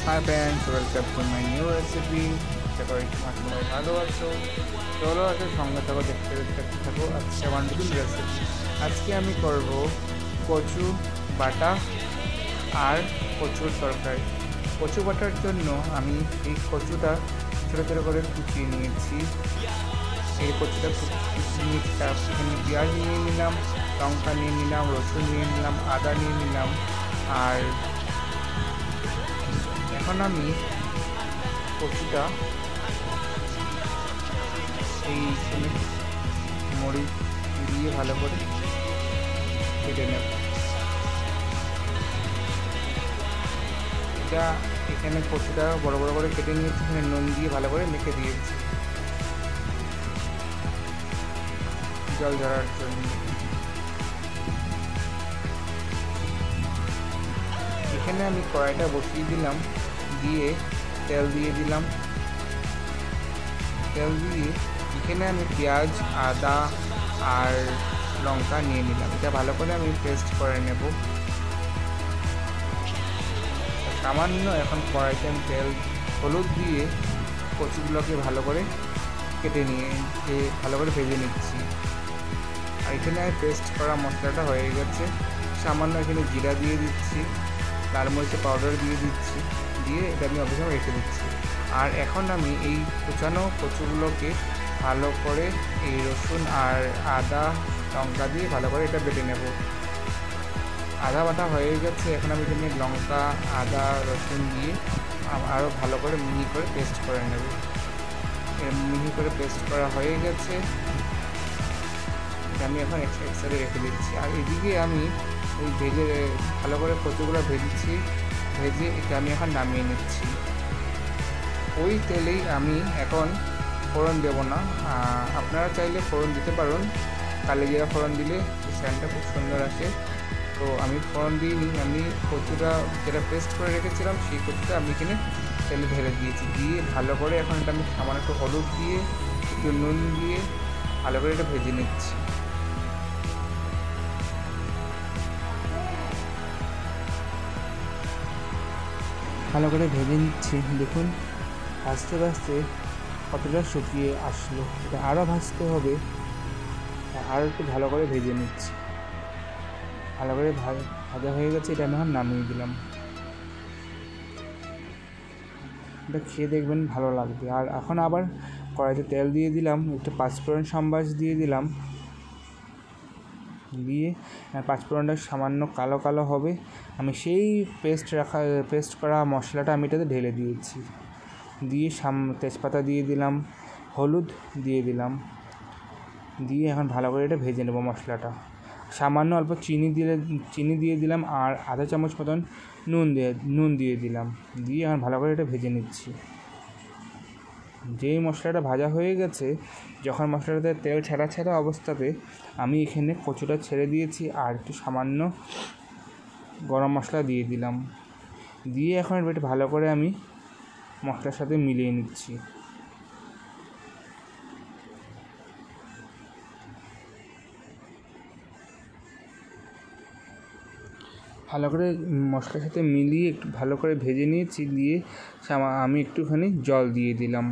High friends, welcome to my new recipe. আশা করি তোমার সবাই ভালো আছো। চলো আজকে সঙ্গে থাকো, দেখতে দেখতে থাকো আজকে আমার নতুন রেসিপি। আজকে আমি করব কচু বাটা আর কচুর তরকারি। কচু বাটার জন্য আমি এই কচুটা ছোটো ছোটো করে কুচিয়ে নিয়েছি। এই কচুটা কুচিয়ে নিয়েছি, তার এখানে পেঁয়াজ নিয়ে নিলাম, লঙ্কা নিয়ে নিলাম, রসুন নিয়ে নিলাম, আদা নিয়ে নিলাম। আর এখন আমি কচুটা এইখানে মরিচ দিয়ে ভালো করে কেটে নেব। এটা এখানে কচুটা বড় বড় করে কেটে নিয়েছি, এখানে নুন দিয়ে ভালো করে মেখে দিয়েছি জল ঝরার জন্য। এখানে আমি কড়াইটা বসিয়ে দিলাম, দিয়ে তেল দিয়ে দিলাম। তেল দিয়ে এখানে আমি পেঁয়াজ, আদা আর লঙ্কা নিয়ে নিলাম। এটা ভালো করে আমি পেস্ট করে নেব। সামান্য এখন কড়াইতে আমি তেল, হলুদ দিয়ে কচুগুলোকে ভালো করে কেটে নিয়ে ভালো করে ভেজে নিচ্ছি। আর এখানে আমি পেস্ট করা মশলাটা হয়ে গেছে। সামান্য এখানে জিরা দিয়ে দিচ্ছি, লাল মরিচের পাউডার দিয়ে দিচ্ছি, দিয়ে এটা আমি অবশ্যই রেখে দিচ্ছি। আর এখন আমি এই কুচানো কচুগুলোকে ভালো করে এই রসুন আর আদা লঙ্কা দিয়ে ভালো করে এটা বেটে নেব। আদা বাটা হয়ে গেছে, এখন আমি এখানে লঙ্কা, আদা, রসুন দিয়ে আরও ভালো করে মিহি করে পেস্ট করে নেব। মিহি করে পেস্ট করা হয়ে গেছে, আমি এখন এক সাইডে রেখে দিচ্ছি। আর এদিকে আমি ওই ভালো করে কচুগুলো ভেজে এটা আমি এখন নামিয়ে নিচ্ছি। ওই তেলেই আমি এখন ফোড়ন দেব না, আপনারা চাইলে ফোড়ন দিতে পারেন। কালো জিরা ফোড়ন দিলে স্যান্ডটা খুব সুন্দর আসে। তো আমি ফোড়ন দিইনি, আমি কচুটা যেটা পেস্ট করে রেখেছিলাম সেই কচুটা আমি এখানে তেলে ঢেলে দিয়েছি। দিয়ে ভালো করে এখন এটা আমি সামান্য একটু হলুদ দিয়ে একটু নুন দিয়ে ভালো করে এটা ভেজে নিচ্ছি। ভালো করে ভেজে নিচ্ছি। দেখুন ভাজতে ভাজতে কতটা শুকিয়ে আসলো। এটা আরও ভাজতে হবে, আরও একটু ভালো করে ভেজে নিচ্ছি। ভালো করে ভাজা হয়ে গেছে, এটা আমি এখন নামিয়ে দিলাম। এটা খেয়ে দেখবেন ভালো লাগবে। আর এখন আবার কড়াইতে তেল দিয়ে দিলাম, একটু পাঁচফোড়ন সম্বাস দিয়ে দিলাম। দিয়ে পাঁচফোড়নটা সামান্য কালো কালো হবে, আমি সেই পেস্ট করা মশলাটা আমি এটাতে ঢেলে দিয়েছি। দিয়ে তেজপাতা দিয়ে দিলাম, হলুদ দিয়ে দিলাম, দিয়ে এখন ভালো করে এটা ভেজে নেব মশলাটা। সামান্য অল্প চিনি দিয়ে দিলাম, আর আধা চামচ মতন নুন দিয়ে দিলাম। দিয়ে এখন ভালো করে এটা ভেজে নিচ্ছি। যেই মশলাটা ভাজা হয়ে গেছে, যখন মশলাটাতে তেল ছাড়া অবস্থাতে আমি এখানে কচুটা ছেড়ে দিয়েছি, আর একটু সামান্য গরম মশলা দিয়ে দিলাম। দিয়ে এখন এটা ভালো করে আমি মশলার সাথে মিলিয়ে নিচ্ছি। ভালো করে মশলার সাথে মিলিয়ে একটু ভালো করে ভেজে নিয়েছি। দিয়ে আমি একটুখানি জল দিয়ে দিলাম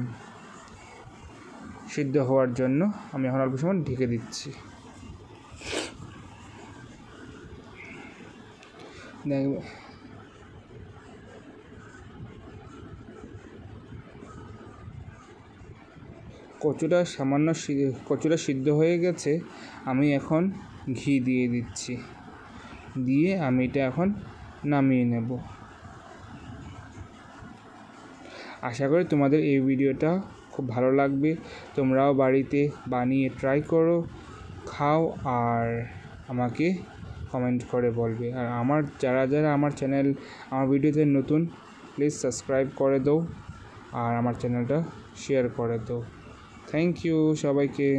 সিদ্ধ হওয়ার জন্য। আমি এখন অল্প সময় ঢেকে দিচ্ছি। কচুটা সিদ্ধ হয়ে গেছে, আমি এখন ঘি দিয়ে দিচ্ছি। দিয়ে আমি এটা এখন নামিয়ে নেব। আশা করি তোমাদের এই ভিডিওটা খুব ভালো লাগবে। তোমরাও বাড়িতে বানিয়ে ট্রাই করো, খাও, আর আমাকে কমেন্ট করে বলবে। আর যারা আমার ভিডিওতে নতুন, প্লিজ সাবস্ক্রাইব করে দাও আর আমার চ্যানেলটা শেয়ার করে দাও। থ্যাংক ইউ সবাইকে।